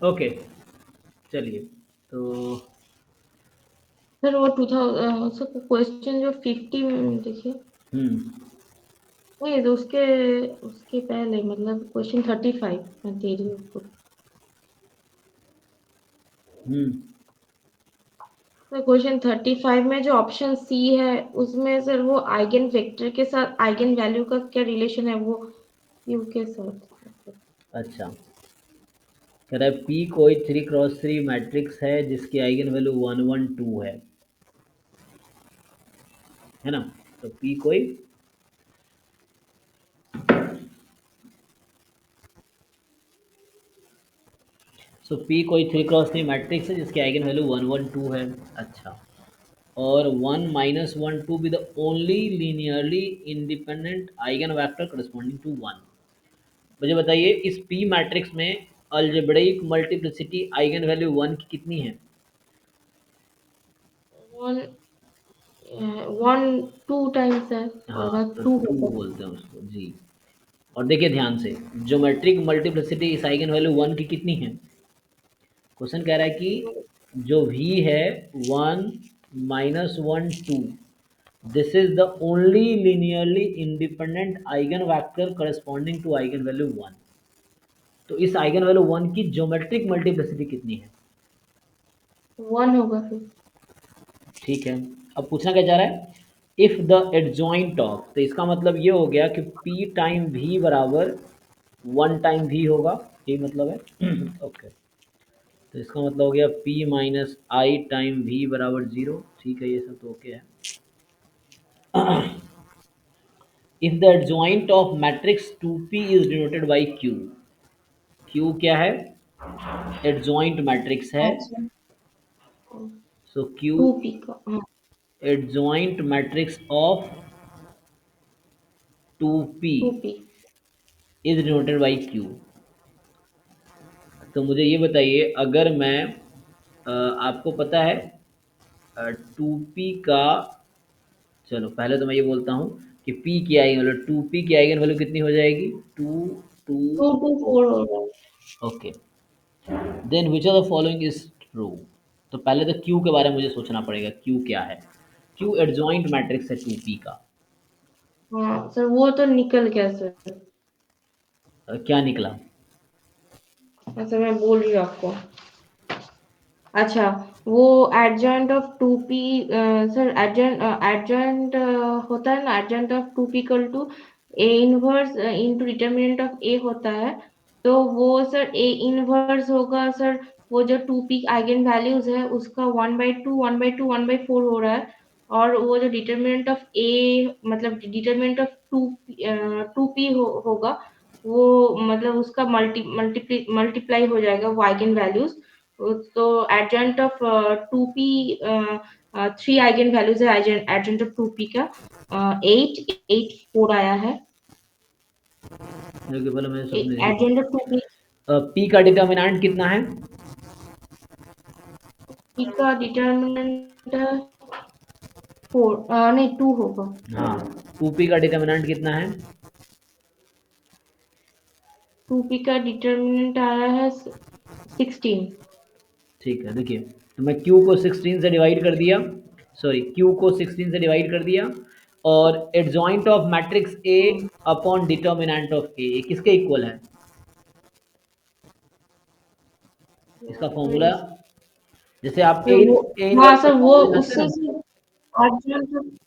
Okay, चलिए। तो sir वो 2000 क्वेश्चन जो 50 में देखिए। हम्म नहीं तो उसके उसके पहले मतलब क्वेश्चन 35 मैं दे रही हूँ आपको। हम्म सर क्वेश्चन 35 में जो ऑप्शन सी है उसमें सर वो आइगन वेक्टर के साथ आइगन वैल्यू का क्या रिलेशन है वो यू के साथ। अच्छा, कह रहा है पी कोई 3 क्रॉस 3 मैट्रिक्स है जिसकी आइगन वैल्यू 1 1 2 है ना? तो पी कोई पी कोई 3 क्रॉस 3 मैट्रिक्स है जिसकी आइगन वैल्यू 1 1 2 है। अच्छा, और 1 - 1 2 be the only linearly independent eigen vector corresponding to 1। मुझे बताइए इस पी मैट्रिक्स में अलजेब्रिक मल्टीप्लिसिटी आइगन वैल्यू 1 की कितनी है? वन 1 2 टाइम्स है हाँ, होगा तो 2 2 होगा। बोलते हैं उसको जी। और देखिए ध्यान से, ज्योमेट्रिक मल्टीप्लिसिटी इस आइगन वैल्यू 1 की कितनी है? क्वेश्चन कह रहा है कि जो v है 1 - 1 2, this is the only linearly independent eigen vector corresponding to eigen value 1। तो इस आइगन वैल्यू 1 की ज्योमेट्रिक मल्टीप्लिसिटी कितनी है? 1 होगा फिर। ठीक है। अब पूछना क्या चाह रहा है? इफ द एडजॉइंट ऑफ, तो इसका मतलब ये हो गया कि p टाइम v बराबर 1 टाइम v होगा, ये मतलब है। ओके, तो इसका मतलब हो गया p माइनस आई टाइम v बराबर 0। ठीक है, ये सब तो ओके है। If the adjoint of matrix 2p is denoted by q, q क्या है? एडजॉइंट मैट्रिक्स है। अच्छा सो q 2p का हाँ। Adjoint matrix of 2p 2p is denoted by q। तो मुझे ये बताइए, अगर मैं आपको पता है 2p का, चलो पहले तो मैं ये बोलता हूँ कि p की आइगन वैल्यू, 2p की आइगन वैल्यू कितनी हो जाएगी? 2 2 4। 2 2 4 होगा। Okay, then which of the following is true? तो पहले तो q के बारे में मुझे सोचना पड़ेगा, q क्या है? q एडजॉइंट मैट्रिक्स है 2p का। हाँ सर वो तो निकल गया सर। क्या निकला? अच्छा मैं बोल रही हूँ आपको। अच्छा वो adjoint of 2p sir adjoint होता है ना adjoint of 2p equal to A inverse into determinant of A होता है। तो वो सर ए इनवर्स होगा सर। वो जो 2p आइगन वैल्यूज है उसका 1/2 1/2 1/4 हो रहा है। और वो जो डिटर्मिनेंट ऑफ ए मतलब डिटर्मिनेंट ऑफ 2p होगा। वो मतलब उसका मल्टीप्लाई हो जाएगा वो आइगन वैल्यूज। तो adjoint of 2p 3 eigen values है एडजॉइंट ऑफ 2p का 8 8 4 आया है। देखिए पहले मैं सबने एडजॉइंट ऑफ 2p p का डिटर्मिनेंट कितना है? का डिटर्मिनेंट 4 नहीं 2 होगा। हाँ, 2p का डिटर्मिनेंट कितना है? 2p का डिटर्मिनेंट आया है 16। ठीक है, देखिए, तो मैं q को 16 से डिवाइड कर दिया, सॉरी q को 16 से डिवाइड कर दिया, और adjoint of matrix a upon determinant of a किसके इक्वल है? इसका फॉर्मूला, जैसे आप सर वो ए हाँ इनवर्स का सर वो फॉर्मूला जानते हैं उससे ना? से एडजॉइंट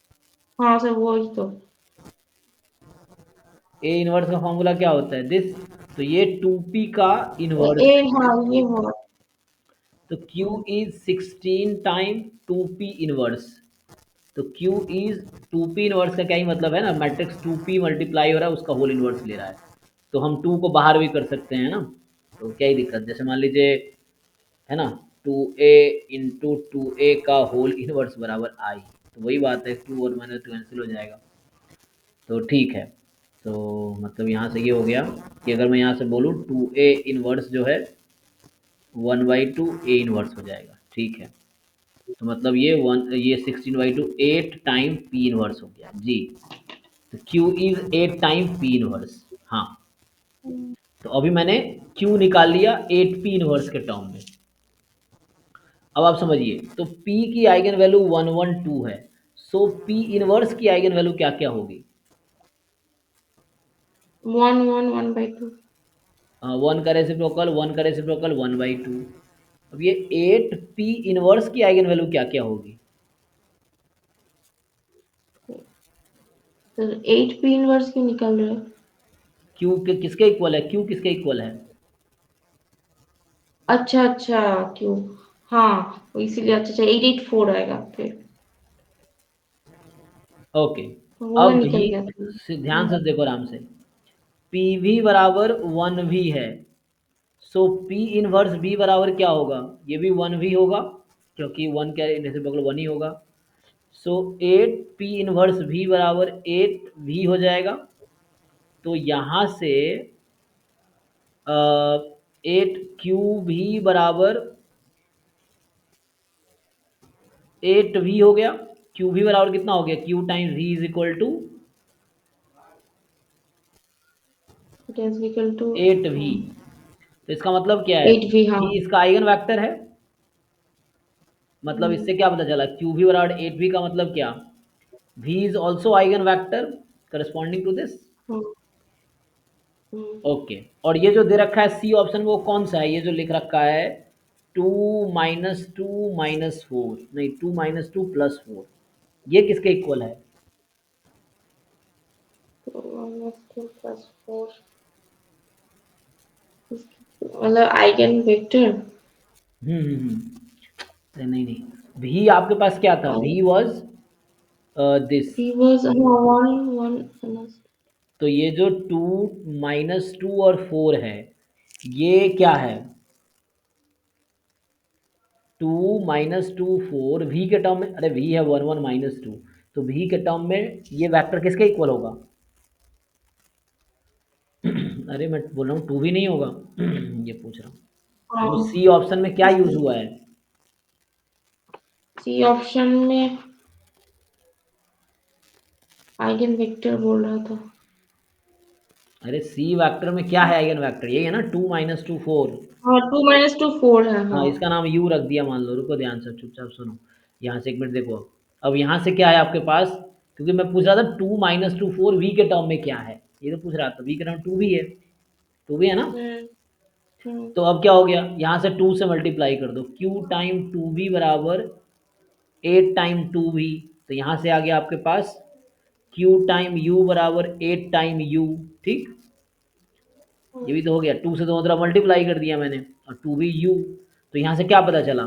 हाँ सर वो ही तो। ए इनवर्स का फॉर्मूला क्या होता है? दिस, तो ये 2p का इनवर्स ए है। हाँ ये हुआ। तो q is 16 time 2p inverse. तो q इज 2p इनवर्स का क्या ही मतलब है ना, मैट्रिक्स 2p मल्टीप्लाई हो रहा है उसका होल इनवर्स ले रहा है। तो हम 2 को बाहर भी कर सकते हैं ना, तो क्या ही दिक्कत, जैसे मान लीजिए, है ना, 2a इंटू 2a का होल इनवर्स बराबर आई, तो वही बात है, 2 और माइनस 2 कैंसिल हो जाएगा। तो ठीक है, तो मतलब यहाँ से ये हो गया कि अगर मैं यहाँ से बोलूँ 2a इनवर्स जो है 1/2 a इनवर्स हो जाएगा। ठीक है, तो मतलब ये 16/2 8 टाइम p इनवर्स हो गया जी। तो q is 8 time p inverse. हाँ, तो अभी मैंने Q निकाल लिया 8p इनवर्स के टर्म में। अब आप समझिए, तो P की आइगन वैल्यू 112 है, सो P इनवर्स की आइगन वैल्यू क्या क्या होगी? 1 1 1/2। 1 का रेसिप्रोकल 1 का रेसिप्रोकल 1/2। अब ये 8p इनवर्स की आइगन वैल्यू क्या क्या होगी? तो 8p इनवर्स क्यों निकल रहे हैं? Q के किसके इक्वल है? Q किसके इक्वल है? अच्छा अच्छा, क्यों? हाँ, इसीलिए अच्छा अच्छा 884 आएगा फिर। ओके। वो मैं अब निकल भी गया था। ध्यान से देखो आराम से, पी वी बराबर 1v है, सो पी इनवर्स v बराबर क्या होगा? ये भी 1v होगा, क्योंकि 1 के रेसिप्रोकल 1 ही होगा। सो 8p इनवर्स v बराबर 8v हो जाएगा। तो यहाँ से 8q v बराबर 8v हो गया। qv बराबर कितना हो गया? q times v is equal to it is equal to 8v। तो इसका मतलब क्या है? 8v। हाँ। v इसका आइगन वेक्टर है। मतलब हम्म, इससे क्या पता चला? qv बराबर 8v का मतलब क्या? v is also eigen vector corresponding to this. Hmm, hmm. Okay. और ये जो दे रखा है सी ऑप्शन, वो कौन सा है? ये जो लिख रखा है 2 - 2 - 4, नहीं 2 - 2 + 4, ये किसके इक्वल है? तो -2 + 4 मतलब आइगन वेक्टर। नहीं नहीं, भी आपके पास क्या था? भी वॉज दिस। he was 1 1। तो ये जो 2 - 2 और 4 है, ये क्या है? 2 - 2 4 वी के टर्म में, अरे वी है 1 1 - 2, तो वी के टर्म में ये वेक्टर किसके इक्वल होगा? अरे मैं बोल रहा हूँ 2 भी नहीं होगा। ये पूछ रहा हूँ, वो हाँ, सी ऑप्शन में क्या यूज हुआ है? सी ऑप्शन में आइगन वेक्टर बोल रहा था। अरे सी वेक्टर में क्या है आइगन वेक्टर? यही है ना, 2 - 2 4। हाँ, 2 - 2 4 है। हाँ, हाँ। इसका नाम यू रख दिया मान लो। रुको ध्यान से चुपचाप सुनो, यहाँ से एक मिनट देखो। अब यहाँ से क्या है आपके पास? क्योंकि मैं पूछ रहा था 2 - 2 4 वी के टर्म में क्या है, ये तो पूछ रहा था। वी के टर्म 2 भी है, 2 भी है ना। हम्म, हम्म। तो अब क्या हो गया? यहाँ से 2 से मल्टीप्लाई कर दो, क्यू टाइम 2v बराबर 8 टाइम 2v। तो यहाँ से आ गया आपके पास q टाइम u बराबर 8 टाइम u। ठीक, ये भी तो हो गया। 2 से दोनों तरफ मल्टीप्लाई कर दिया मैंने, और 2v u। तो यहाँ से क्या पता चला?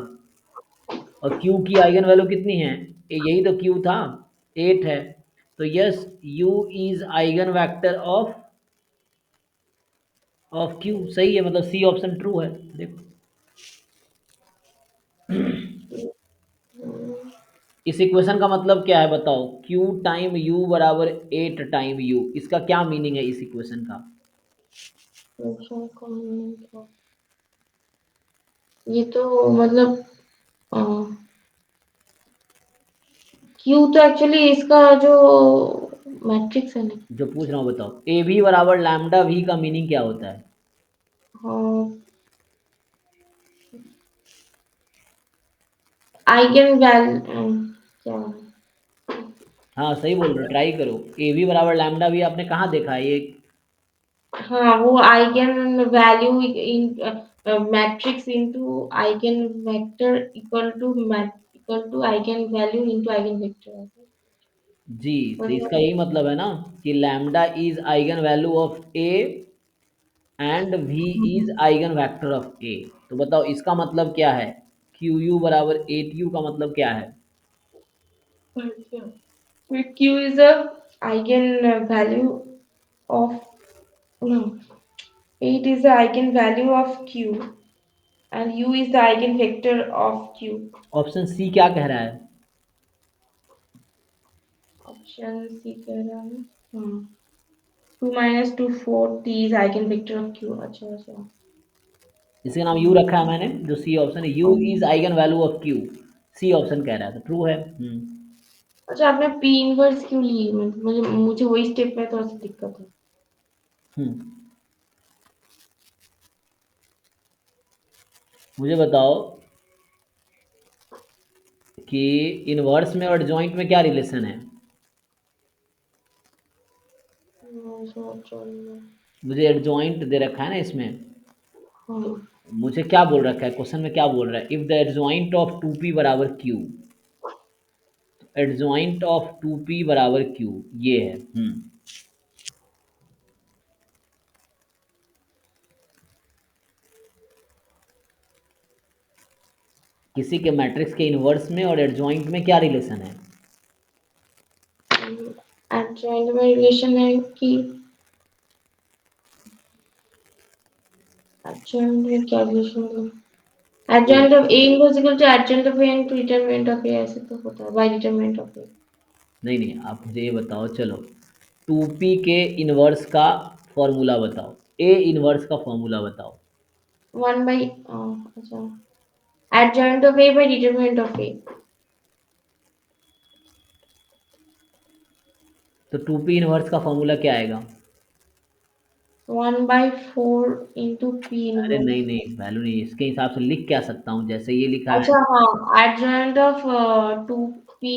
और q की आइगन वैल्यू कितनी है? यही तो q था, 8 है। तो yes, u is eigenvector of q। सही है, मतलब सी ऑप्शन ट्रू है। देखो, इस इक्वेशन का मतलब क्या है बताओ? q टाइम u बराबर 8 टाइम u, इसका क्या मीनिंग है इस इक्वेशन का? Function का meaning क्या? ये तो मतलब क्यू तो एक्चुअली इसका जो मैट्रिक्स है ना। जो पूछ रहा हूँ बताओ, ए वी बराबर लैम्डा वी का मीनिंग क्या होता है? हाँ, आइगन वैल क्या? हाँ सही बोल रहे हो, ट्राई करो। ए वी बराबर लैम्डा वी आपने कहाँ देखा है ये? हाँ, वो eigenvalue in matrix into eigenvector equal to eigen value into eigenvector. जी, तो इसका मतलब यही मतलब है ना, कि lambda is eigen value of A and V is eigenvector of A. तो बताओ इसका मतलब क्या है? क्यू यू बराबर 8u का मतलब क्या है? Q is a eigen value of no, 8 is the eigen value of Q and U is the eigen vector of Q. Option C क्या कह रहा है? ऑप्शन सी कह रहा है। हाँ, 2 - 2 4 T is eigen vector of Q। अच्छा अच्छा। इसका नाम यू रखा है मैंने, जो सी ऑप्शन है, U is eigen value of Q. C option कह रहा है, तो ट्रू है। अच्छा, आपने P इनवर्स क्यों ली? मुझे मुझे वही स्टेप में थोड़ा सा दिक्कत है। हम्म मुझे बताओ कि इनवर्स में और एडजॉइंट में क्या रिलेशन है? मुझे एडजॉइंट दे रखा है ना इसमें। तो हाँ। मुझे क्या बोल रखा है, क्वेश्चन में क्या बोल रहा है, if the adjoint of two P बराबर Q. Adjoint of two P बराबर क्यू ये है। किसी के मैट्रिक्स के इनवर्स में और एडजॉइंट में क्या रिलेशन है? एडजॉइंट में रिलेशन है कि एडजॉइंट में क्या रिलेशन है? तो adjoint of A equal to adjoint of A into determinant of A, ऐसे तो होता है बाय डिटरमिनेंट ऑफ ए। नहीं नहीं, आप मुझे ये बताओ, चलो टू पी के इनवर्स का फॉर्मूला बताओ, ए इनवर्स का फॉर्मूला बताओ। 1 बाई, अच्छा, adjoint of A by determinant of A. तो टू पी इनवर्स का फॉर्मूला क्या आएगा? 1/4 इंटू पी अरे इनवर्स। नहीं नहीं, वैल्यू नहीं, इसके हिसाब से लिख क्या सकता हूँ, जैसे ये लिखा है। अच्छा हाँ, adjoint of 2p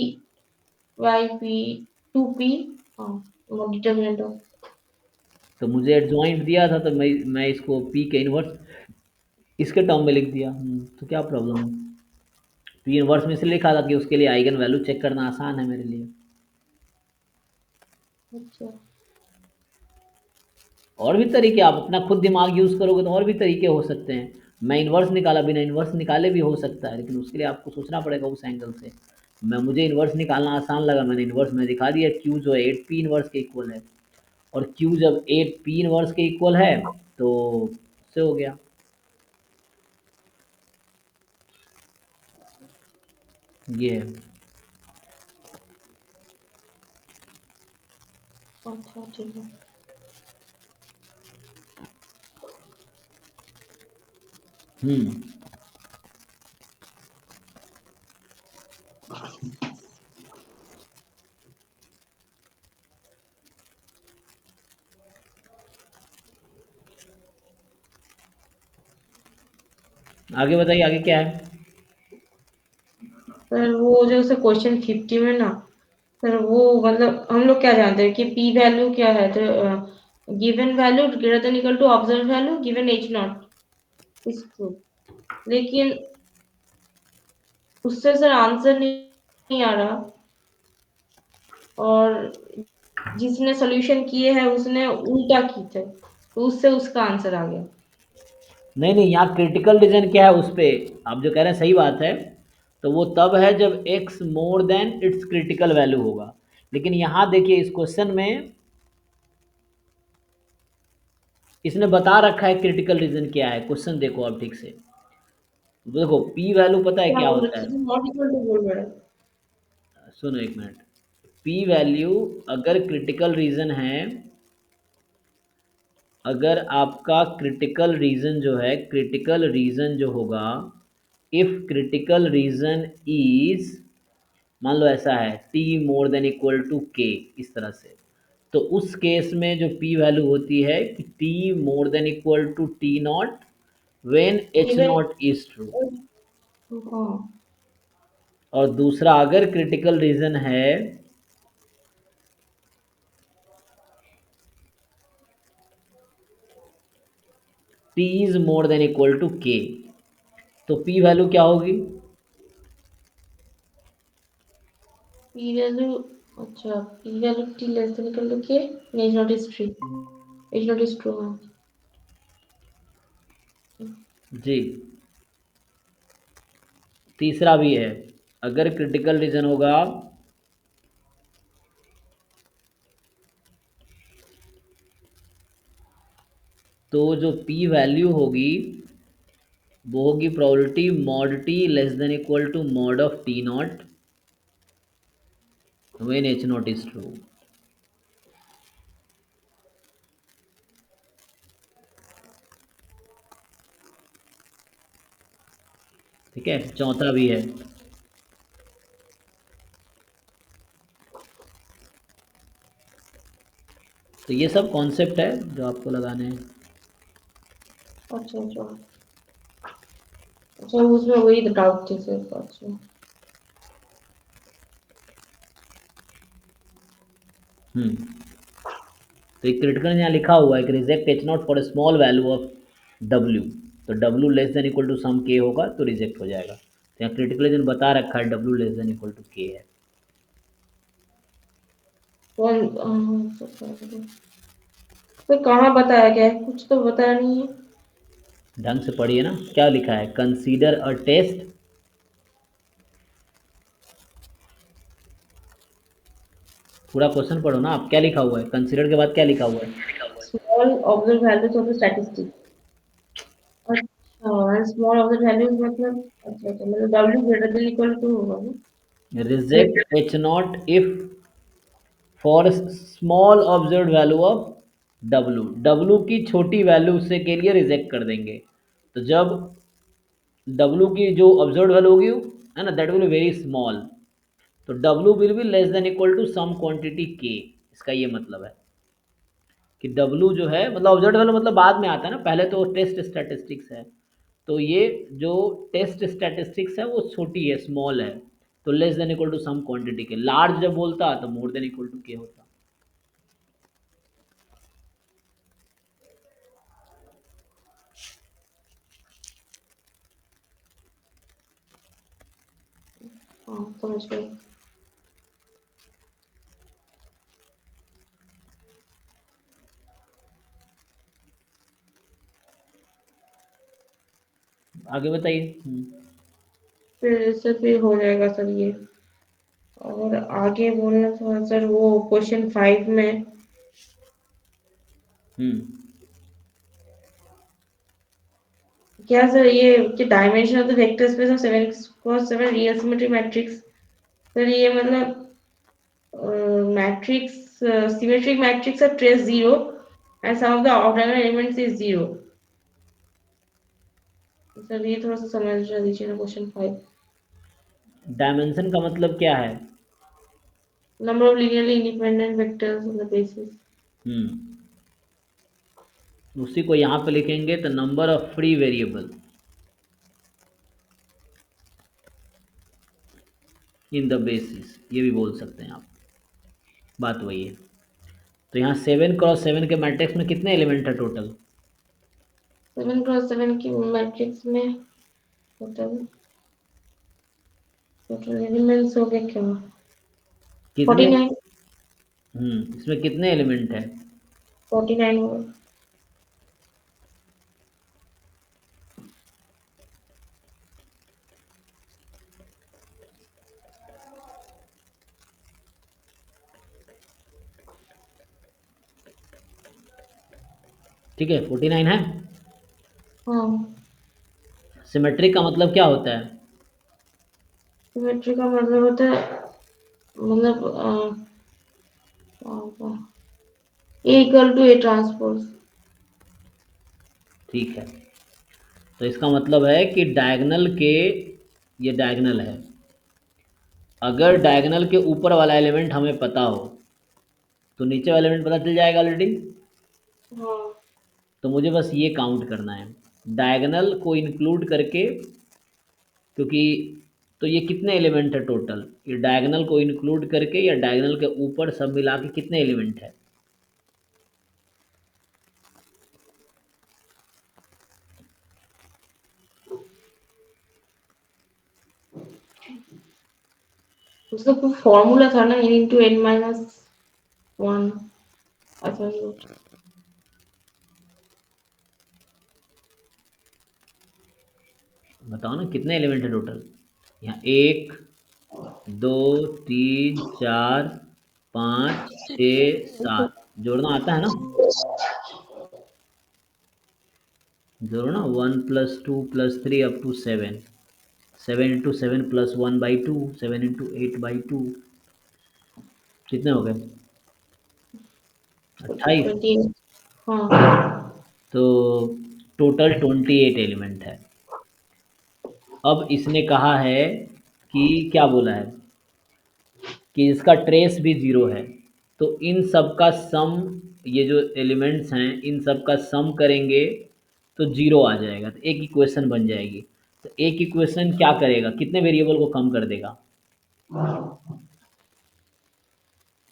by P, 2p, हाँ डिटरमिनेंट ऑफ। तो मुझे एडजॉइंट दिया था तो मैं इसको पी के इनवर्स इसके टर्म में लिख दिया। तो क्या प्रॉब्लम है? पी इनवर्स में से लिखा था कि उसके लिए आइगन वैल्यू चेक करना आसान है मेरे लिए। अच्छा। और भी तरीके, आप अपना खुद दिमाग यूज़ करोगे तो और भी तरीके हो सकते हैं। मैं इन्वर्स निकाला, बिना इन्वर्स निकाले भी हो सकता है, लेकिन उसके लिए आपको सोचना पड़ेगा उस एंगल से। मुझे इन्वर्स निकालना आसान लगा, मैंने इन्वर्स में दिखा दिया, क्यू जो है 8p इन्वर्स के इक्वल है। और क्यू जब 8p इन्वर्स के इक्वल है तो से हो गया। ये है। अच्छा ठीक है। हम्म। आगे बताइए, आगे क्या है? सर वो जो से क्वेश्चन 50 में ना, सर वो मतलब हम लोग क्या जानते हैं कि पी वैल्यू क्या है, तो given value greater than equal to observe value given H not is true, लेकिन उससे सर आंसर नहीं आ रहा, और जिसने सोल्यूशन किए है उसने उल्टा की थे, तो उससे उसका आंसर आ गया। नहीं नहीं, यहाँ क्रिटिकल रीजन क्या है उस पे, आप जो कह रहे हैं सही बात है। तो वो तब है जब x more than it's critical value होगा। लेकिन यहाँ देखिए इस क्वेश्चन में इसने बता रखा है क्रिटिकल रीजन क्या है, क्वेश्चन देखो आप ठीक से। देखो पी वैल्यू पता है क्या क्या बोल होता रहे है? थे, नॉट इक्वल टू बोल रहे हैं। सुनो एक मिनट। पी वैल्यू अगर क्रिटिकल रीजन है, अगर आपका क्रिटिकल रीजन जो है, क्रिटिकल रीजन जो होगा, इफ क्रिटिकल रीजन इज, मान लो ऐसा है t more than equal to k, इस तरह से, तो उस केस में जो p वैल्यू होती है कि t more than equal to T naught when H given, naught is true. हाँ, और दूसरा अगर क्रिटिकल रीजन है, t is more than equal to k, तो p वैल्यू क्या होगी? पी वैल्यू, अच्छा P value T less than equal to K, is naught is true, is naught is true, हाँ। जी। तीसरा भी है, अगर क्रिटिकल रीजन होगा तो जो p वैल्यू होगी वो होगी probability mod T less than equal to mod of T not when H not is true. ठीक है, चौथा भी है। तो ये सब कॉन्सेप्ट है जो आपको लगाने हैं। अच्छा अच्छा। अच्छा उसमें वही डाउट थे सिर्फ। अच्छा तो एक क्रिटिकल यहाँ लिखा हुआ है कि reject H naught for a small value of W. तो W less than equal to some K होगा तो रिजेक्ट हो जाएगा। तो यहाँ क्रिटिकल बता रखा है W less than equal to K है। कौन तो कहाँ बताया गया है, कुछ तो बताया नहीं है। ढंग से पढ़िए ना, क्या लिखा है, कंसीडर अ टेस्ट। पूरा क्वेश्चन पढ़ो ना आप, क्या लिखा हुआ है, कंसीडर के बाद क्या लिखा हुआ है। Small observe values of the statistic. अच्छा स्मॉल ऑब्जर्व वैल्यूज मतलब अच्छा मतलब W greater than equal to होगा ना। Reject H not if for small observe value of W, W की छोटी वैल्यू से के लिए रिजेक्ट कर देंगे। तो जब डब्ल्यू की जो ऑब्जर्व वैल्यू होगी है ना, that will be very small, तो W will be less than equal to some quantity K. इसका ये मतलब है कि डब्ल्यू जो है मतलब ऑब्जर्व वैल्यू मतलब बाद में आता है ना, पहले तो टेस्ट स्टैटिस्टिक्स है। तो ये जो टेस्ट स्टैटिस्टिक्स है वो छोटी है, स्मॉल है, तो less than equal to some quantity के। लार्ज जब बोलता तो मोर देन इक्वल टू के होता। हाँ समझ गई। आगे बताइए। फिर इससे फिर हो जाएगा सर ये। और आगे बोलना था सर वो क्वेश्चन 5 में हम्म क्या सर ये कि dimension of the vector space of 7 cross 7 real symmetric matrix. Sir ये मतलब matrix symmetric matrix of trace 0 and some of the orthogonal elements is 0। Sir ये थोड़ा सा समझ दीजिए ना क्वेश्चन 5। डायमेंशन का मतलब क्या है। Number of linearly independent vectors on the basis. Hmm उसी को यहाँ पे लिखेंगे तो number of free variable in the basis, ये भी बोल सकते हैं आप, बात वही है। तो यहाँ 7 क्रॉस 7 के मैट्रिक्स में कितने एलिमेंट है टोटल। 7 क्रॉस 7 की मैट्रिक्स में टोटल टोटल एलिमेंट्स हो गए क्या? कितने। 49। इसमें कितने एलिमेंट है। 49 होगा। ठीक है 49 है। हाँ सिमेट्रिक का मतलब क्या होता है। सिमेट्री का मतलब होता है मतलब ए इक्वल टू ए ट्रांसपोज। ठीक है, तो इसका मतलब है कि डायगोनल के, ये डायगोनल है, अगर डायगोनल के ऊपर वाला एलिमेंट हमें पता हो तो नीचे वाला एलिमेंट पता चल जाएगा ऑलरेडी। हाँ तो मुझे बस ये काउंट करना है डायगोनल को इंक्लूड करके, क्योंकि तो ये कितने एलिमेंट है टोटल, ये डायगोनल को इंक्लूड करके या डायगोनल के ऊपर सब मिला के कितने एलिमेंट है। उसका कोई फॉर्मूला था ना n इंटू एन माइनस 1। अच्छा बताओ ना कितने एलिमेंट है टोटल। यहाँ 1 2 3 4 5 6 7 जोड़ना आता है ना। जोड़ो ना 1 + 2 + 3 up to 7, 7 × 7 + 1/2, 7 × 8/2, कितने हो गए 28। 28। हाँ तो टोटल 28 एलिमेंट है। अब इसने कहा है कि क्या बोला है कि इसका ट्रेस भी ज़ीरो है। तो इन सब का सम, ये जो एलिमेंट्स हैं इन सब का सम करेंगे तो ज़ीरो आ जाएगा, तो एक इक्वेशन बन जाएगी। तो एक इक्वेशन क्या करेगा, कितने वेरिएबल को कम कर देगा?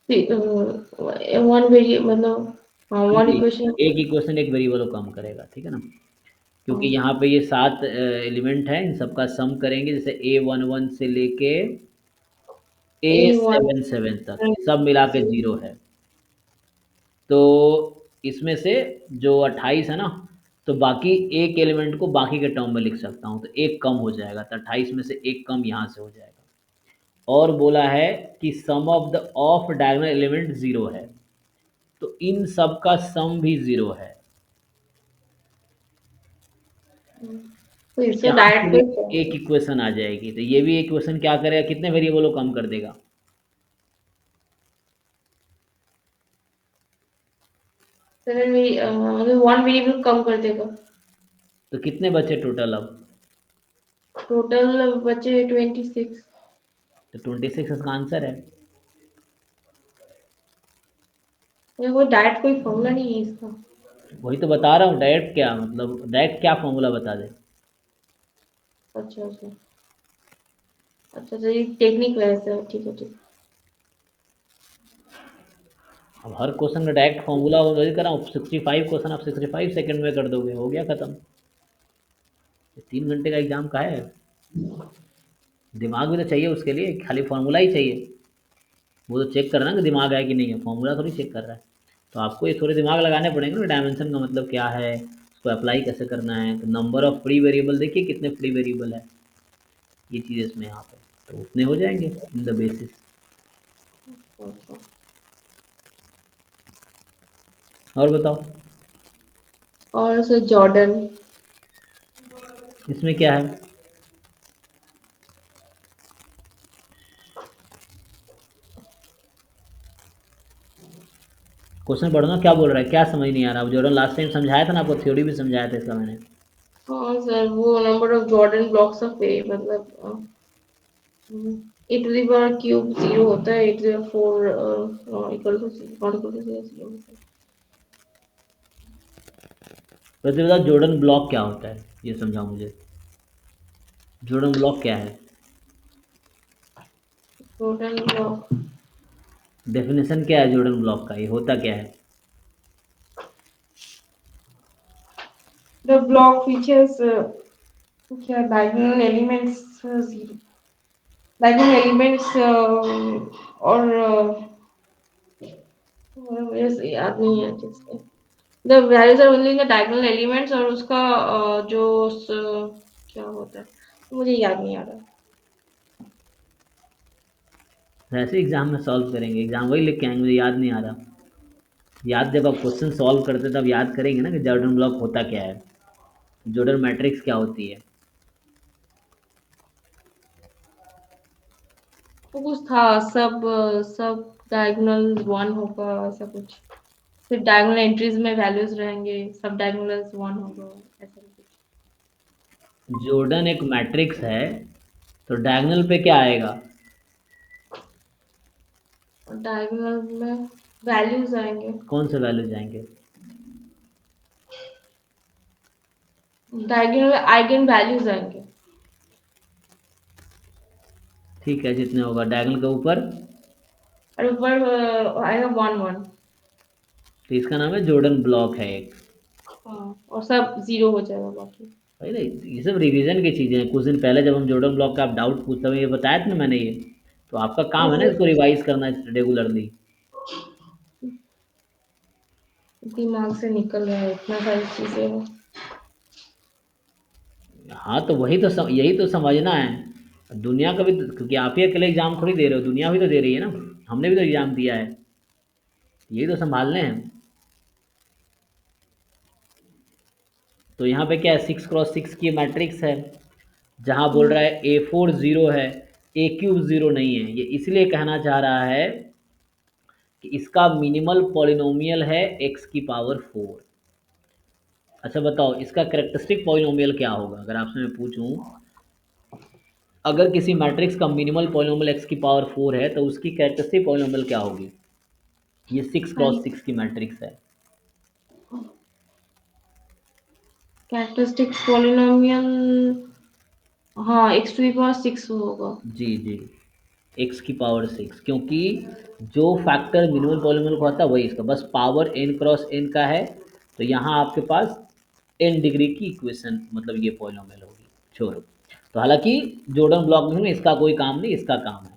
वन वेरिए मतलब, हाँ वन जी, इक्वेशन। एक इक्वेशन एक वेरिएबल को कम करेगा, ठीक है ना। क्योंकि यहाँ पे ये 7 एलिमेंट है, इन सबका सम करेंगे, जैसे A11 से लेके ए वन A77 तक सब मिला के 0 है। तो इसमें से जो 28 है ना, तो बाकी एक एलिमेंट को बाकी के टर्म में लिख सकता हूँ, तो एक कम हो जाएगा, तो 28 में से एक कम यहाँ से हो जाएगा। और बोला है कि sum of the off diagonal element 0 है, तो इन सब का सम भी 0 है। तो इससे यहाँ से डायरेक्ट भी कोई एक इक्वेशन आ जाएगी, तो ये भी इक्वेशन क्या करेगा, कितने वेरिएबल को कम कर देगा? सेवन मतलब वन वेरिएबल कम कर देगा। तो कितने बचे टोटल अब? टोटल बचे 26। तो 26 इसका आंसर है। वो डायरेक्ट कोई फॉर्मूला नहीं है इसका। वही तो बता रहा हूँ, डायरेक्ट क्या मतलब, डायरेक्ट क्या फॉर्मूला बता दे। अच्छा अच्छा। अच्छा तो ये टेक्निक वैसे है, ठीक है ठीक। अब हर क्वेश्चन का डायरेक्ट फॉर्मूला वही कराऊँ, 65 क्वेश्चन आप 65 सेकंड में कर दोगे, हो गया खत्म। 3 घंटे का एग्जाम का है, दिमाग भी तो चाहिए उसके लिए, खाली फॉर्मूला ही चाहिए? वो तो चेक करना कि दिमाग है कि नहीं है, फॉर्मूला थोड़ी चेक कर रहा है। तो आपको ये थोड़े दिमाग लगाने पड़ेंगे ना, डायमेंशन का मतलब क्या है, उसको अप्लाई कैसे करना है। तो नंबर ऑफ फ्री वेरिएबल देखिए कितने फ्री वेरिएबल है, ये चीज़ इसमें यहाँ पे, तो उतने हो जाएंगे इन द बेसिस। अच्छा। और बताओ और सर जॉर्डन। इसमें क्या है? क्वेश्चन पढ़ो ना, क्या बोल रहा है, क्या समझ नहीं आ रहा? अब जो लास्ट टाइम समझाया था ना आपको, थ्योरी भी समझाया था इसका मैंने। हाँ सर वो number of Jordan blocks of A मतलब A to the power cube zero होता है, A to the four equal to not equal to zero होता है। वैसे बताओ जॉर्डन ब्लॉक क्या होता है, ये समझाओ मुझे। जॉर्डन ब्लॉक क्या है? जॉर्डन ब्लॉक डेफिनेशन क्या है जॉर्डन ब्लॉक का, ये होता क्या है? द ब्लॉक फीचर्स क्या diagonal elements zero diagonal elements और मुझे याद नहीं है किसके। The values are only the diagonal elements और उसका क्या होता है मुझे याद नहीं आ रहा। ऐसे एग्जाम में सॉल्व करेंगे, एग्जाम वही लिख के आएंगे, मुझे याद नहीं आ रहा। याद जब आप क्वेश्चन सॉल्व करते तब याद करेंगे ना कि जॉर्डन ब्लॉक होता क्या है, जॉर्डन मैट्रिक्स क्या होती है। वो कुछ था सब सब डायगोनल वन होगा ऐसा कुछ। फिर डायगोनल एंट्रीज में वैल्यूज रहेंगे, सब डायगोनल्स वन होगा ऐसा कुछ। जॉर्डन एक मैट्रिक्स है, तो डायगोनल पे क्या आएगा? और डायगोनल में वैल्यूज आएंगे। कौन से वैल्यू जाएंगे? डायगोनल आइगन वैल्यूज आएंगे। ठीक है, जितने होगा डायगोनल के ऊपर। और ऊपर आएगा वन वन। तो इसका नाम है जॉर्डन ब्लॉक है एक। हाँ और सब जीरो हो जाएगा बाकी। भाई नहीं, ये सब रिवीजन की चीज़ें हैं, कुछ दिन पहले जब हम जॉर्डन ब्लॉक का आप डाउट पूछते हुए ये बताया था ना मैंने ये। तो आपका काम है ना इसको रिवाइज करना रेगुलरली। दिमाग से निकल रहा है इतना सारी चीजें हैं। हाँ तो वही तो यही तो समझना है दुनिया का भी क्योंकि आप ही अकेले एग्जाम थोड़ी दे रहे हो, दुनिया भी तो दे रही है ना। हमने भी तो एग्जाम दिया है, यही तो संभालने हैं। तो यहाँ पे क्या है, 6x6 की मैट्रिक्स है, जहाँ बोल रहा है A4 जीरो है, A³ जीरो नहीं है। ये इसलिए कहना चाह रहा है कि इसका मिनिमल पॉलिनोमियल है x⁴। अच्छा बताओ इसका करेक्टरिस्टिक पॉलिनोमियल क्या होगा, अगर आपसे मैं पूछूं, अगर किसी मैट्रिक्स का मिनिमल पॉलिनोमियल x⁴ है तो उसकी कैरेक्टरिस्टिक पॉलिनोमियल क्या होगी? ये 6x6 की मैट्रिक्स है। कैरेक्टरिस्टिक पॉलिनोमियल हाँ, x टू दी पावर 6 होगा। जी जी, एक्स की पावर 6, क्योंकि जो फैक्टर मिनिमल पॉलीनोमियल का होता है वही इसका, बस पावर n क्रॉस n का है। तो यहाँ आपके पास n डिग्री की इक्वेशन, मतलब ये पॉलीनोमियल होगी। छोड़ो, तो हालांकि जॉर्डन ब्लॉक में इसका कोई काम नहीं, इसका काम है।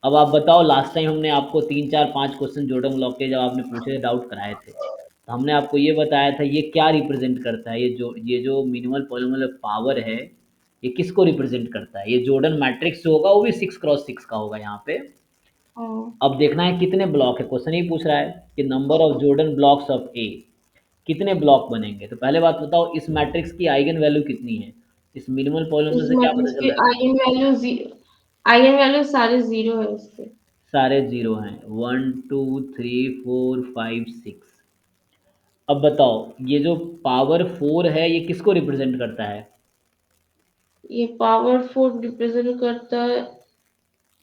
अब आप बताओ, लास्ट टाइम हमने आपको 3 4 5 क्वेश्चन जॉर्डन ब्लॉक के जब आपने पूछे थे, डाउट कराए थे, तो हमने आपको ये बताया था ये क्या रिप्रेजेंट करता है, ये जो मिनिमल पॉलीनोमियल पावर है, ये किसको रिप्रेजेंट करता है। ये जॉर्डन मैट्रिक्स जो होगा वो भी 6 क्रॉस 6 का होगा यहाँ पे। हाँ, अब देखना है कितने ब्लॉक है, क्वेश्चन ही पूछ रहा है कि number of Jordan blocks of A, कितने ब्लॉक बनेंगे। तो पहले बात बताओ, इस मैट्रिक्स की आइगन वैल्यू कितनी है, इस मिनिमल इस पॉलीनोमियल से क्या पता मैट्रिक्स चल के रहा है। आइगन वैल्यू सारे जीरो है इसके। सारे जीरो हैं, 1 2 3 4 5 6। अब बताओ, ये जो पावर 4 है ये किसको रिप्रेजेंट करता है। ये पावरफुल रिप्रेजेंट करता है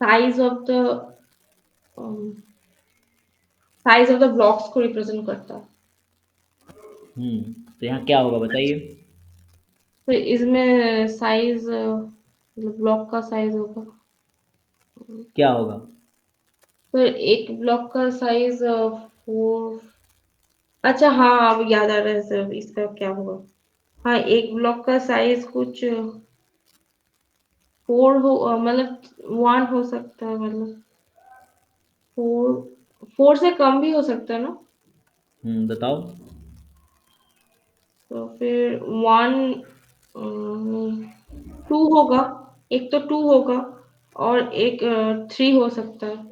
size of the size of the blocks को रिप्रेजेंट करता है। तो यहाँ क्या होगा बताइए। तो इसमें साइज मतलब ब्लॉक का साइज होगा। क्या होगा। तो एक ब्लॉक का साइज 4। अच्छा हाँ, अब याद आ रहा है सर, इसका क्या होगा। हाँ, एक ब्लॉक का साइज कुछ 4 हो, मतलब 1 हो सकता है, मतलब 4 से कम भी हो सकता है ना। बताओ। तो फिर 1 2 होगा। एक तो 2 होगा और एक 3 हो सकता है।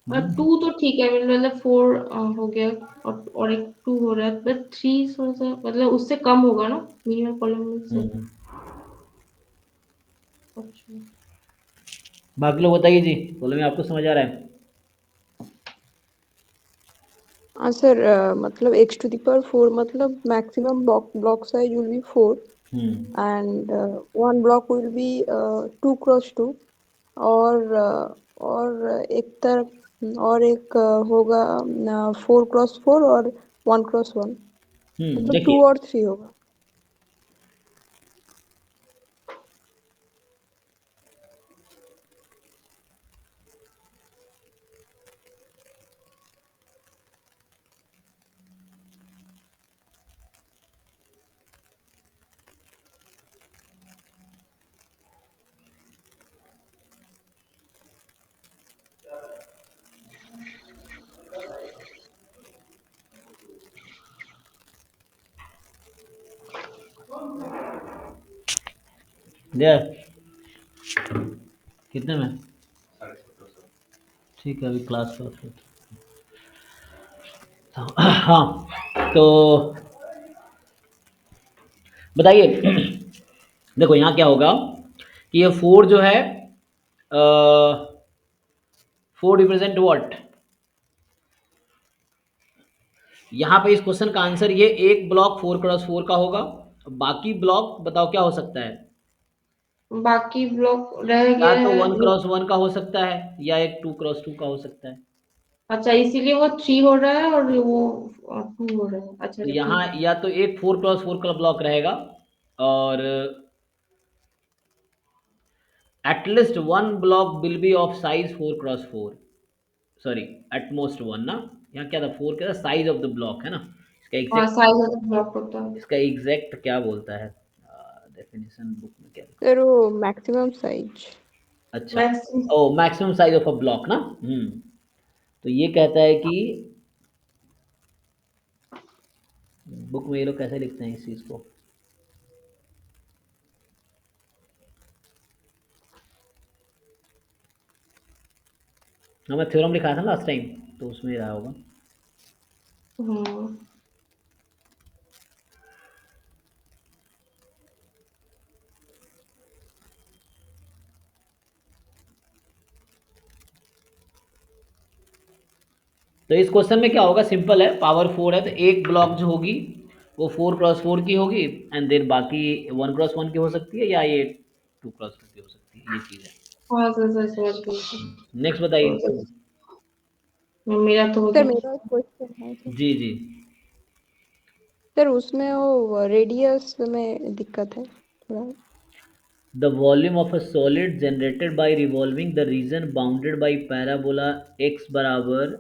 और हम्म 2 तो ठीक है, मतलब 4 हो गया। और एक 2 हो रहा है, बट 3 थोड़ा सा मतलब उससे कम होगा ना, मिनिमम पॉलीनोमियल से। हम्म। अच्छा। बाकी लोग बताइए जी, बोलो में आपको समझ आ रहा है। हाँ सर, मतलब x to the power 4 मतलब maximum block size will be 4 hmm and one block will be 2 cross 2 और एक तरफ और एक होगा 4 cross 4 और 1 cross 1 मतलब 2 देखिए, और 3 होगा। दे कितने में, ठीक है अभी क्लास का फिर। हाँ, तो बताइए। देखो यहाँ क्या होगा कि ये 4 जो है, 4 रिप्रेजेंट व्हाट। यहाँ पे इस क्वेश्चन का आंसर ये एक ब्लॉक 4 क्रॉस 4 का होगा। बाकी ब्लॉक बताओ क्या हो सकता है। बाकी ब्लॉक रह या गया तो है 1 क्रॉस 1 का हो सकता है, या एक 2 क्रॉस 2 का हो सकता है। अच्छा, इसीलिए वो 3 हो रहा है और वो 2 हो रहा है। अच्छा तो अच्छा, यहाँ ठीक है। या तो एक 4 क्रॉस 4 का ब्लॉक रहेगा, और at least one block will be of size 4 cross 4। Sorry, at most one ना। यहाँ क्या था, 4 क्या था, साइज ऑफ द ब्लॉक है ना। इसका हाँ, exact, size of the block होता है। इसका एग्जैक्ट क्या बोलता है, डेफिनेशन बुक में क्या लिखा सर वो मैक्सिमम साइज। है। अच्छा, maximum. Oh maximum size of a block ना। तो ये कहता है कि बुक में ये लोग कैसे लिखते हैं इस चीज़ को। हाँ, मैं थ्योरम लिखा था लास्ट टाइम, तो उसमें रहा होगा। हाँ, तो इस क्वेश्चन में क्या होगा, सिंपल है, पावर 4 है तो एक ब्लॉक जो होगी वो 4 क्रॉस 4 की होगी, एंड देन बाकी 1 क्रॉस 1 की हो सकती है, या ये 2 क्रॉस 2 की हो सकती है, ये चीज़ है। हाँ सर सर, समझ गई। नेक्स्ट बताइए। मेरा तो हो सर गया। मेरा क्वेश्चन है सर। जी जी। सर उसमें वो रेडियस में दिक्कत है थोड़ा। The volume of a solid generated by revolving the region bounded by parabola x बराबर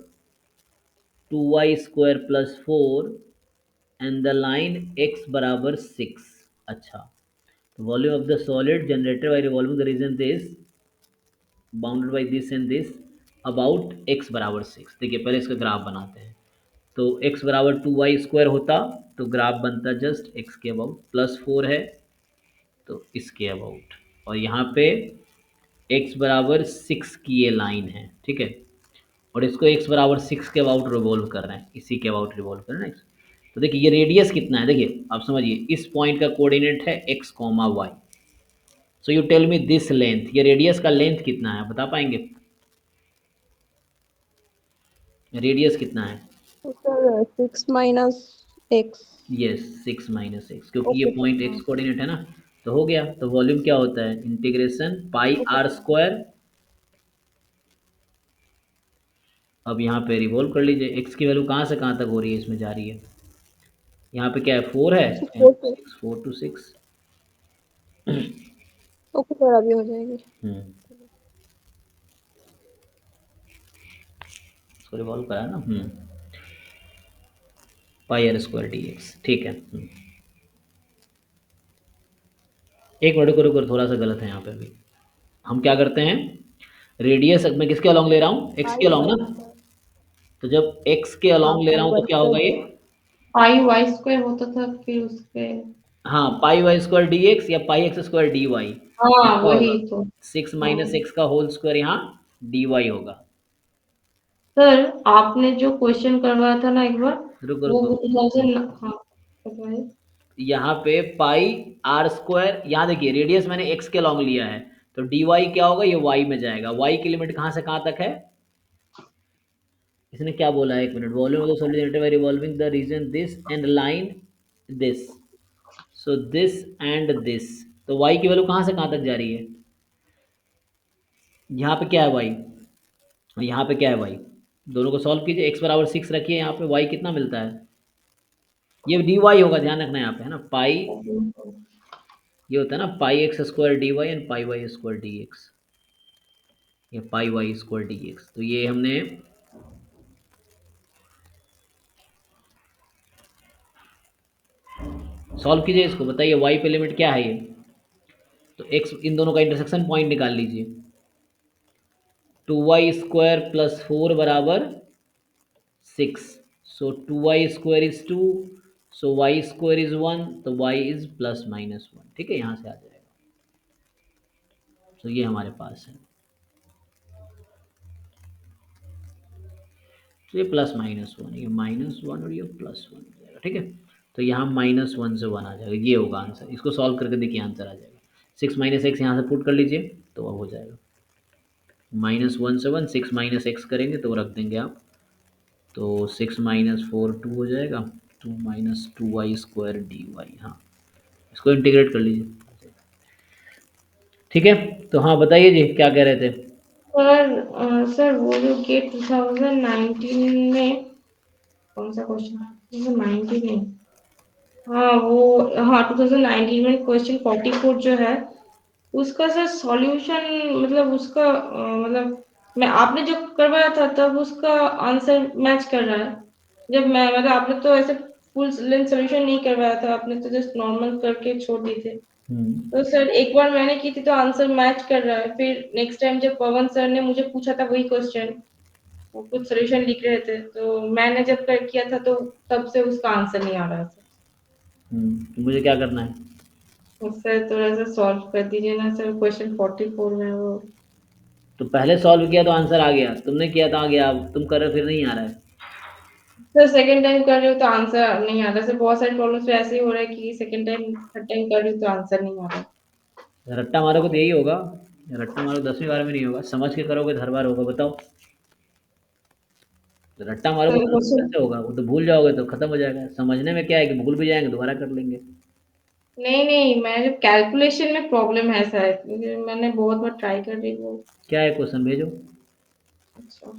2y square plus 4 and the line x बराबर 6। अच्छा, तो volume of the solid generated by revolving the region this bounded by this and this about x बराबर 6। देखिए पहले इसका graph बनाते हैं। तो एक्स बराबर 2y² होता तो ग्राफ बनता जस्ट एक्स के अबाउट, +4 है तो इसके अबाउट, और यहाँ पे एक्स बराबर 6 की ये लाइन है, ठीक है, और इसको एक्स बराबर 6 के अबाउट रिवॉल्व कर रहे हैं, इसी के अबाउट रिवॉल्व कर रहे हैं। तो देखिए ये रेडियस कितना है, देखिए आप समझिए इस पॉइंट का कोऑर्डिनेट है X comma Y. So you tell me this length, ये रेडियस का लेंथ कितना है बता पाएंगे? रेडियस कितना है? तो सर 6 - x। यस 6 - x, क्योंकि ये ओके सर पॉइंट एक्स हाँ। कोऑर्डिनेट है ना। तो हो गया, तो वॉल्यूम क्या होता है, integration pi okay R sir. Square. अब यहाँ पे रिवॉल्व कर लीजिए, एक्स की वैल्यू कहाँ से कहाँ तक हो रही है, इसमें जा रही है, यहाँ पे क्या है 4 है, एंड 4 से। 4 to 6। ओके सर अभी हो जाएगी। इसको रिवॉल्व करा है ना, पाई आर स्क्वायर डी एक्स, ठीक है। एक मिनट को रुको, थोड़ा सा गलत है यहाँ पे भी। हम क्या करते हैं, रेडियस मैं किसके अलॉन्ग ले रहा हूँ, एक्स के पाई अलॉन्ग वाई ना। स्क्वायर। तो जब एक्स के हाँ अलॉन्ग ले रहा पाई हूँ तो वाई क्या होगा स्क्वायर ये, डी। पाई y² होता था फिर उसके। हाँ पाई वाई स्क्वायर डी एक्स या पाई एक्स स्क्वायर डी वाई, हाँ क्या वही होगा, तो। 6 - x का होल स्क्वायर यहाँ डी वाई होगा। सर आपने जो क्वेश्चन करवाया था ना एक बार, रुको वो रुको, 2000। हाँ बताइए। यहाँ पे पाई आर स्क्वायर, यहाँ देखिए रेडियस मैंने एक्स के लॉन्ग लिया है, तो डी वाई क्या होगा, ये वाई में जाएगा। वाई की लिमिट कहाँ से कहाँ तक है, इसने क्या बोला है, एक minute, volume of the solid generated by revolving the region this and line this, so this and this. तो वाई की वैल्यू कहाँ से कहाँ तक जा रही है, यहाँ पे क्या है वाई, यहाँ पे क्या है वाई, दोनों को सॉल्व कीजिए, एक्स बराबर 6 रखिए, यहाँ पे वाई कितना मिलता है, ये डी वाई होगा, ध्यान रखना यहाँ पे है ना, पाई, ये होता है ना pi X square D Y and pi Y square D X, ये pi Y square D X. तो ये हमने सॉल्व कीजिए इसको, बताइए वाई पे लिमिट क्या है ये, तो एक्स इन दोनों का इंटरसेक्शन पॉइंट निकाल लीजिए, 2y² + 4 बराबर 6, सो 2y² is 2, so y² is 1, तो y इज ±1, ठीक है, यहाँ से आ जाएगा। तो ये हमारे पास है, तो ये +−1, ये -1 और ये +1 हो जाएगा, ठीक है। तो यहाँ -1 से 1 आ जाएगा, ये होगा आंसर। इसको सॉल्व करके देखिए आंसर आ जाएगा। 6 - x यहाँ से पुट कर लीजिए तो अब हो जाएगा, -1 से 1, 6 - x करेंगे तो रख देंगे आप, तो 6 - 4 2 हो जाएगा, 2 - 2y² dy, हाँ इसको इंटीग्रेट कर लीजिए, ठीक है। तो हाँ बताइए जी क्या कह रहे थे। सर वो जो गेट 2019 में, कौन सा क्वेश्चन, 2019 में, हाँ वो, हाँ 2019 में क्वेश्चन 44 जो है, उसका सर सॉल्यूशन, मतलब उसका मतलब मैं, आपने जो करवाया था तब उसका आंसर मैच कर रहा है। जब मैं, मतलब आपने तो ऐसे फुल लेंथ सॉल्यूशन नहीं करवाया था, आपने तो जस्ट नॉर्मल करके छोड़ दिए थे। हम्म तो सर एक बार मैंने की थी तो आंसर मैच कर रहा है, फिर नेक्स्ट टाइम जब पवन सर ने मुझे पूछा था वही क्वेश्चन, वो कुछ सॉल्यूशन लिख रहे थे, तो मैंने जब कर किया था तो तब से उसका आंसर नहीं आ रहा था। तो मुझे क्या करना है, सर थोड़ा सा सॉल्व कर दीजिए ना सर, क्वेश्चन 44 में वो। तो पहले सॉल्व किया तो आंसर आ गया, तुमने किया तो आ गया, अब तुम कर रहे हो फिर नहीं आ रहा है। सर सेकंड टाइम कर रही हूँ तो आंसर नहीं आ रहा सर, बहुत सारे प्रॉब्लम्स तो ऐसे ही हो रहा है कि सेकंड टाइम थर्ड टाइम कर रही हूँ तो आंसर नहीं आ रहा। रट्टा मारोगे तो यही होगा, रट्टा मारो 10वीं बार में नहीं होगा, समझ के करोगे तो हर बार होगा, बताओ। तो रट्टा मारोगे सर तो क्वेश्चन, कैसे होगा, वो तो भूल जाओगे तो खत्म हो जाएगा। समझने में क्या है कि भूल भी जाएंगे दोबारा कर लेंगे। नहीं नहीं, मैं जो कैलकुलेशन में प्रॉब्लम है सर, क्योंकि मैंने बहुत बार ट्राई कर रही हूँ। क्या है क्वेश्चन भेजो। अच्छा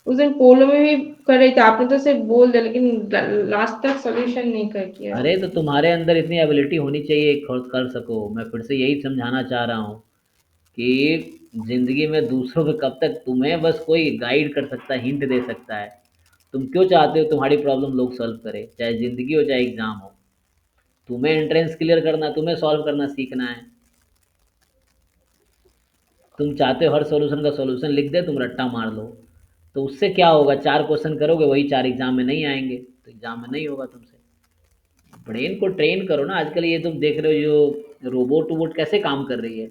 उस दिन पोलो में भी कर रही थी, आपने तो सिर्फ बोल दिया लेकिन लास्ट तक सोल्यूशन नहीं कर किया। अरे तो तुम्हारे अंदर इतनी एबिलिटी होनी चाहिए खुद कर सको। मैं फिर से यही समझाना चाह रहा हूँ कि जिंदगी में दूसरों पे कब तक तुम्हें बस कोई गाइड कर सकता है, हिंट दे सकता है। तुम क्यों चाहते हो तुम्हारी प्रॉब्लम लोग सॉल्व करे, चाहे जिंदगी हो चाहे एग्जाम हो। तुम्हें एंट्रेंस क्लियर करना, तुम्हें सॉल्व करना सीखना है। तुम चाहते हो हर सॉल्यूशन का सॉल्यूशन लिख दे, तुम रट्टा मार लो। तो उससे क्या होगा, चार क्वेश्चन करोगे वही चार एग्जाम में नहीं आएंगे, तो एग्जाम में नहीं होगा तुमसे। ब्रेन को ट्रेन करो ना। आजकल ये तुम देख रहे हो जो रोबोट वोबोट कैसे काम कर रही है,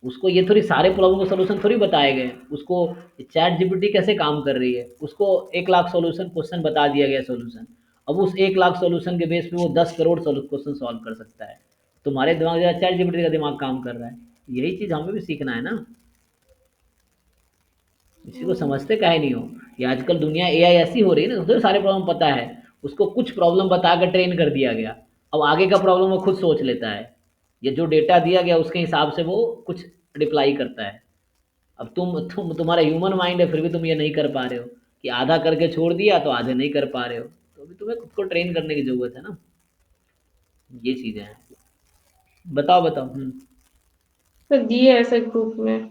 उसको ये थोड़ी सारे प्रॉब्लम का सॉल्यूशन थोड़ी बताए गए हैं। उसको चैट जीपीटी कैसे काम कर रही है, उसको 1 लाख सॉल्यूशन क्वेश्चन बता दिया गया सॉल्यूशन। अब उस 1 लाख सॉल्यूशन के बेस पे वो 10 करोड़ क्वेश्चन सॉल्व कर सकता है। तुम्हारे दिमाग ज़्यादा चैट जीपीटी का दिमाग काम कर रहा है। यही चीज़ हमें भी सीखना है ना। इसी को हम्म। समझते काहे नहीं हो। ये आजकल दुनिया एआई ऐसी हो रही है ना, उसको सारे प्रॉब्लम पता है। उसको कुछ प्रॉब्लम बता कर ट्रेन कर दिया गया। अब आगे का प्रॉब्लम वो खुद सोच लेता है। ये जो डेटा दिया गया उसके हिसाब से वो कुछ रिप्लाई करता है। अब तुम्हारा ह्यूमन माइंड है, फिर भी तुम ये नहीं कर पा रहे हो कि आधा करके छोड़ दिया तो आधे नहीं कर पा रहे हो। तो अभी तुम्हें खुद को ट्रेन करने की जरूरत है ना। ये चीजें हैं। बताओ बताओ। तो दिए ऐसे ग्रुप में।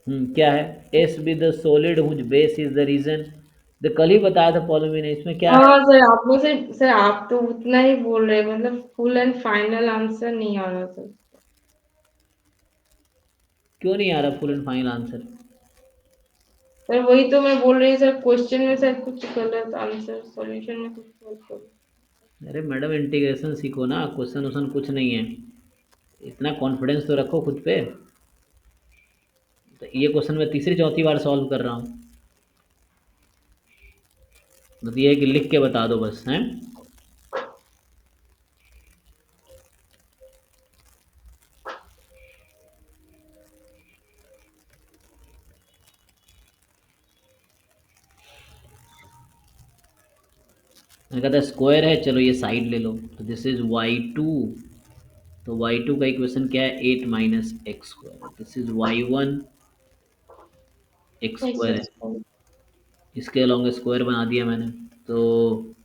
क्या है? S be the solid whose base is the region. द कल ही बताया था पॉलोमी ने, इसमें क्या है? हाँ सर, आप में से सर आप तो उतना ही बोल रहे हैं, मतलब फुल एंड फाइनल आंसर नहीं आ रहा सर। क्यों नहीं आ रहा full and final answer? Sir वही तो मैं बोल रही हूँ सर, क्वेश्चन में सर कुछ गलत आंसर, सॉल्यूशन में कुछ गलत। अरे मैडम इंटीग्रेशन सीखो ना, क्वेश्चन वोश्चन कुछ नहीं है। इतना कॉन्फिडेंस तो रखो खुद पे। तो ये क्वेश्चन मैं तीसरी चौथी बार सॉल्व कर रहा हूँ। बस ये है कि लिख के बता दो बस, हैं। मैंने कहा था स्क्वायर है, चलो ये साइड ले लो। तो दिस इज y2। तो y2 का इक्वेशन क्या है? 8 - x²। This is y1, x x square है। स्क्वायर। इसके अलॉन्ग स्क्वायर बना दिया मैंने। तो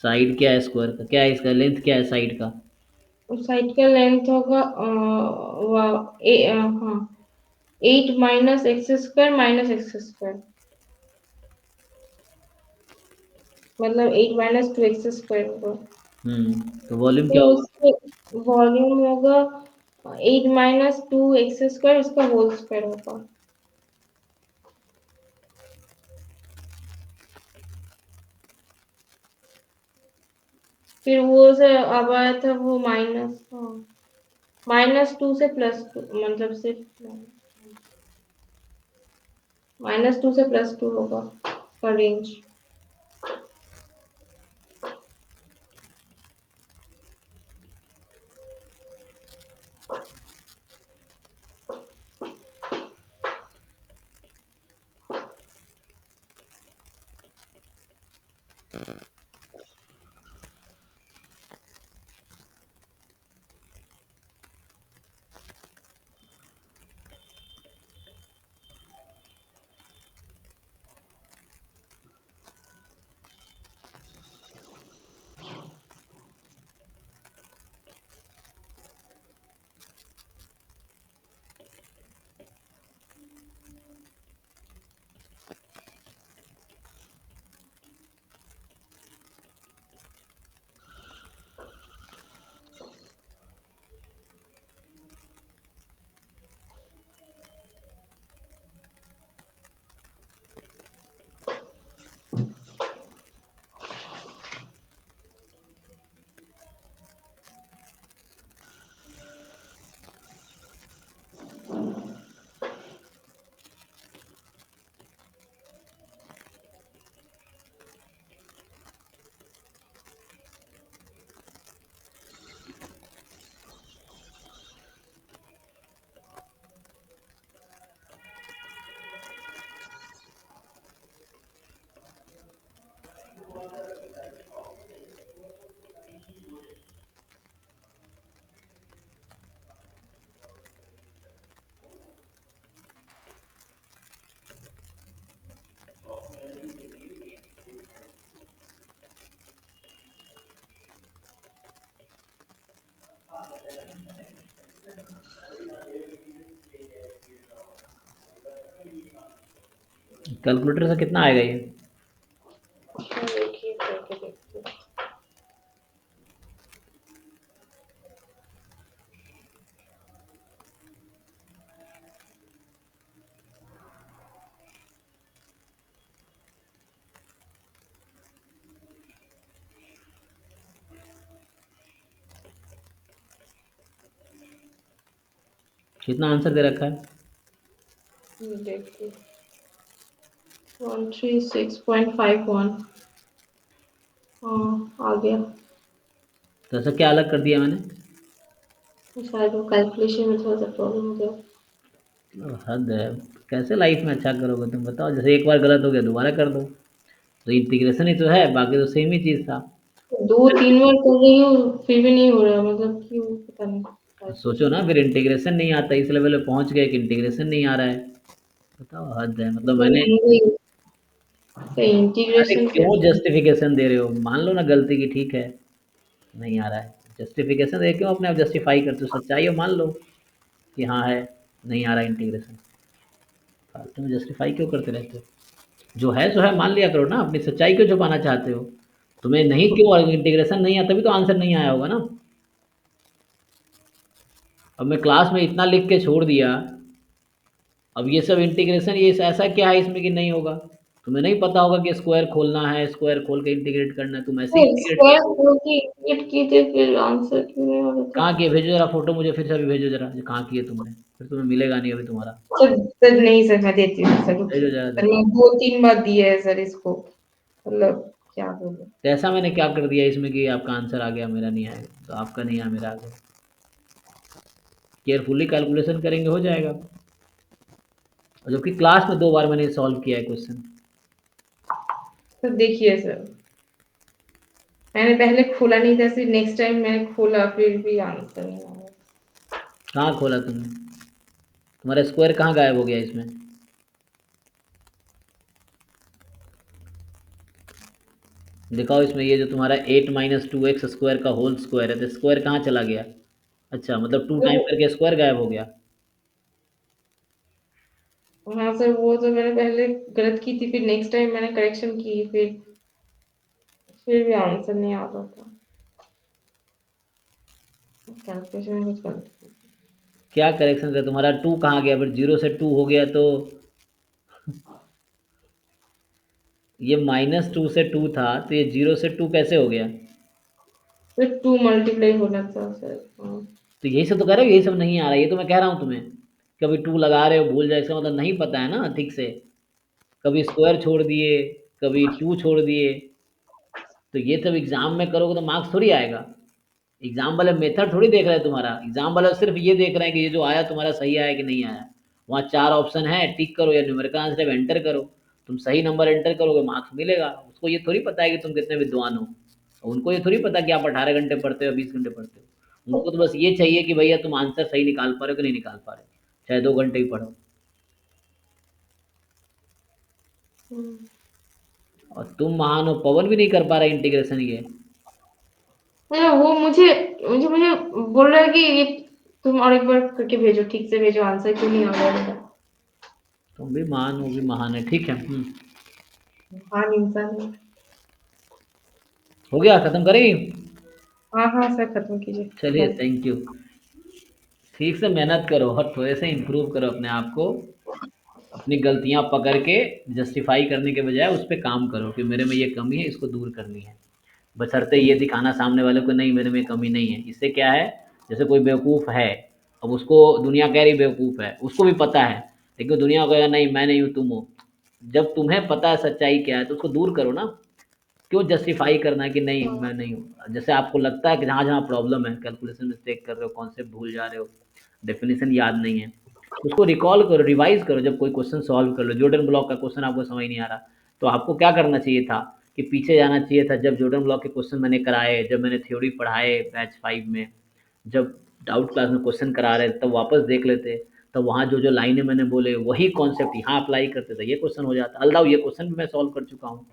साइड क्या है स्क्वायर का, क्या है इसका लेंथ, क्या है साइड का? उस साइड का लेंथ होगा हाँ, 8 - x² - x², मतलब 8 - 2 x² होगा। तो वॉल्यूम फिर क्या होगा? उसके वॉल्यूम होगा 8 - 2 x², उसका होल स्क्वायर होगा। फिर वो से अब आया था वो माइनस, हाँ, -2 से +2, मतलब सिर्फ -2 से +2 होगा का रेंज। कैलकुलेटर से कितना आएगा ये? देखिए करके देखते हैं। कितना आंसर दे रखा है? देखिए 136.51। हाँ आ गया। तो ऐसा क्या अलग कर दिया मैंने? शायद वो कैलकुलेशन में थोड़ा सा प्रॉब्लम हो गया। हद है। कैसे लाइफ में अच्छा करोगे तुम बताओ? जैसे एक बार गलत हो गया दोबारा कर दो। तो इंटीग्रेशन ही तो है, बाकी तो सेम ही चीज़ था। 2-3 बार कर रही हूँ फिर भी नहीं हो रहा, मतलब क्यों पता नहीं। सोचो ना, फिर इंटीग्रेशन नहीं आता, इस लेवल पे पहुंच गए कि इंटीग्रेशन नहीं आ रहा है। बताओ, हद है। मतलब मैंने, अरे इंटीग्रेशन क्यों जस्टिफिकेशन दे रहे हो? मान लो ना गलती की, ठीक है नहीं आ रहा है, जस्टिफिकेशन दे क्यों अपने आप जस्टिफाई करते हो? सच्चाई हो मान लो कि हाँ है, नहीं आ रहा इंटीग्रेशन, फालतू में जस्टिफाई क्यों करते रहते हो? जो है सो है मान लिया करो ना, अपनी सच्चाई क्यों छुपाना चाहते हो? तुम्हें नहीं क्यों इंटीग्रेशन नहीं आता, तभी तो आंसर नहीं आया होगा ना। अब मैं क्लास में इतना लिख के छोड़ दिया, अब ये सब इंटीग्रेशन, ये ऐसा क्या है इसमें कि नहीं होगा? तुम्हें नहीं पता होगा कि स्क्वायर खोलना है, स्क्वायर खोल के इंटीग्रेट करना है, तुम ऐसे ही इंटीग्रेट स्क्वायर किया। खोल के इंटीग्रेट किए थे फिर आंसर क्यों नहीं आ रहा था। कहाँ किए? भेजो जरा फोटो मुझे, फिर से अभी भेजो जरा, जो कहाँ किए तुमने, फिर तुम्हें मिलेगा नहीं अभी तुम्हारा। सर नहीं सर, मैं देती हूँ सर, भेजो रुकिए जरा सर, देखो। मैं 2-3 बार दिए है सर इसको, मतलब क्या बोलूं। तो ऐसा मैंने क्या कर दिया इसमें कि आपका आंसर आ गया, मेरा नहीं आएगा? तो आपका नहीं आया, मेरा आ गया। केयरफुली कैलकुलेशन करेंगे हो जाएगा। और जबकि क्लास में 2 बार मैंने सॉल्व किया है क्वेश्चन। सर देखिए सर, मैंने पहले खोला नहीं था, फिर नेक्स्ट टाइम मैंने खोला फिर भी आंसर नहीं आया। कहाँ खोला तुमने? तुम्हारा स्क्वायर कहाँ गायब हो गया इसमें? दिखाओ इसमें, ये जो तुम्हारा 8 - 2x² का होल स्क्वायर है, तो स्क्वायर कहाँ चला गया? अच्छा, मतलब 2 टाइम वो करके स्क्वायर गायब हो गया। हाँ सर, वो तो मैंने पहले गलत की थी, फिर नेक्स्ट टाइम मैंने करेक्शन की, फिर भी आंसर नहीं आ रहा था, कैलकुलेशन में कुछ गलत। क्या करेक्शन कर? तुम्हारा 2 कहाँ गया? फिर 0 से 2 हो गया तो ये -2 से 2 था, तो ये 0 से 2 कैसे हो गया? फिर 2 मल्टीप्लाई होना था सर। हाँ। तो यही सब तो कह रहे हो, यही सब नहीं आ रहा है, ये तो मैं कह रहा हूँ तुम्हें। कभी 2 लगा रहे हो भूल जाए, इसका मतलब नहीं पता है ना ठीक से। कभी स्क्वायर छोड़ दिए, कभी 2 छोड़ दिए। तो ये सब एग्जाम में करोगे तो मार्क्स थोड़ी आएगा। एग्जाम वाले मेथड थोड़ी देख रहे हैं तुम्हारा, एग्जाम वाले सिर्फ ये देख रहे हैं कि ये जो आया तुम्हारा सही आया कि नहीं आया। वहाँ 4 ऑप्शन है, टिक करो, या न्यूमेरिकल आंसर है एंटर करो। तुम सही नंबर एंटर करोगे मार्क्स मिलेगा। उसको ये थोड़ी पता है कि तुम कितने विद्वान हो, और उनको ये थोड़ी पता कि आप 18 घंटे पढ़ते हो, 20 घंटे पढ़ते हो। उनको तो बस ये चाहिए कि भैया तुम आंसर सही निकाल पा रहे हो कि नहीं निकाल पा रहे हो, चाहे 2 घंटे ही पढ़ो। और तुम महान हो, पवन भी नहीं कर पा रहे इंटीग्रेशन ये। वो मुझे मुझे मुझे बोल रहा है कि ये तुम और एक बार करके भेजो, ठीक से भेजो, आंसर क्यों नहीं आ रहा है मेरा। तुम भी महान हो, वो भी महान है, ठीक है। हाँ इंसान है। हो गया, खत्म करेंगे? हाँ हाँ सर, खत्म कीजिए। चलिए, बस। Thank you. ठीक से मेहनत करो और थोड़े से इम्प्रूव करो अपने आप को। अपनी गलतियां पकड़ के जस्टिफाई करने के बजाय उस पर काम करो कि मेरे में ये कमी है, इसको दूर करनी है। बशर्ते ये दिखाना सामने वाले को, नहीं मेरे में कमी नहीं है। इससे क्या है, जैसे कोई बेवकूफ़ है, अब उसको दुनिया कह रही बेवकूफ़ है, उसको भी पता है, लेकिन दुनिया कहेगा नहीं मैं नहीं हूँ, तुम हो। जब तुम्हें पता है सच्चाई क्या है, तो उसको दूर करो ना। क्यों जस्टिफाई करना है कि नहीं मैं नहीं हूँ? जैसे आपको लगता है कि जहाँ जहाँ प्रॉब्लम है, कैलकुलेशन मिस्टेक कर रहे हो, कॉन्सेप्ट भूल जा रहे हो, डेफिनेशन याद नहीं है, उसको रिकॉल करो, रिवाइज करो। जब कोई क्वेश्चन सॉल्व कर लो, जॉर्डन ब्लॉक का क्वेश्चन आपको समझ नहीं आ रहा, तो आपको क्या करना चाहिए था कि पीछे जाना चाहिए था। जब जॉर्डन ब्लॉक के क्वेश्चन मैंने कराए, जब मैंने थ्योरी पढ़ाए बैच 5 में, जब डाउट क्लास में क्वेश्चन करा रहे तब वापस देख लेते। तब वहाँ जो जो लाइनें मैंने बोले वही कॉन्सेप्ट यहाँ अप्लाई करते थे, ये क्वेश्चन हो जाता। अलदाउ ये क्वेश्चन भी मैं सॉल्व कर चुका हूँ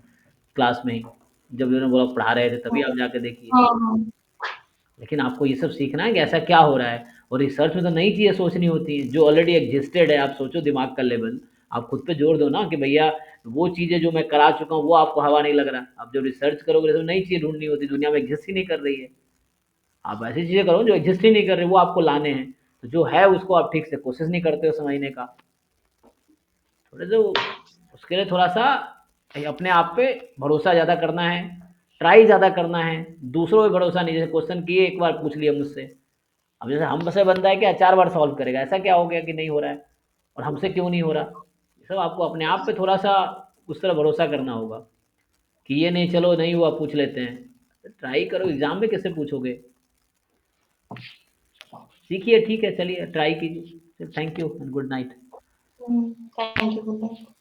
क्लास में ही, जब जॉर्डन ब्लॉक पढ़ा रहे थे, तभी आप जाके देखिए। हाँ हाँ। लेकिन आपको ये सब सीखना है कि ऐसा क्या हो रहा है। और रिसर्च में तो नई चीज़ें सोचनी होती हैं, जो ऑलरेडी एग्जिस्टेड है। आप सोचो दिमाग का लेवल, आप खुद पे जोर दो ना कि भैया वो चीज़ें जो मैं करा चुका हूँ वो आपको हवा नहीं लग रहा। आप जब रिसर्च करोगे तो नई चीज़ ढूंढनी होती, दुनिया में एग्जिस्ट ही नहीं कर रही है। आप ऐसी चीज़ें करो जो एग्जिस्ट ही नहीं कर रही, वो आपको लाने हैं। तो जो है उसको आप ठीक से कोशिश नहीं करते हो समझने का। थोड़े जो उसके लिए थोड़ा सा अपने आप पे भरोसा ज़्यादा करना है, ट्राई ज़्यादा करना है, दूसरों पे भरोसा नहीं। जैसे क्वेश्चन किए एक बार पूछ लिया मुझसे, अब जैसे हमसे बंदा है क्या 4 बार सॉल्व करेगा, ऐसा क्या हो गया कि नहीं हो रहा है और हमसे क्यों नहीं हो रहा। ये सब आपको अपने आप पे थोड़ा सा उस तरह भरोसा करना होगा कि ये नहीं, चलो नहीं हुआ पूछ लेते हैं। ट्राई करो, एग्जाम में कैसे पूछोगे। सीखिए, ठीक है, चलिए ट्राई कीजिए। Thank you and good night. Thank you.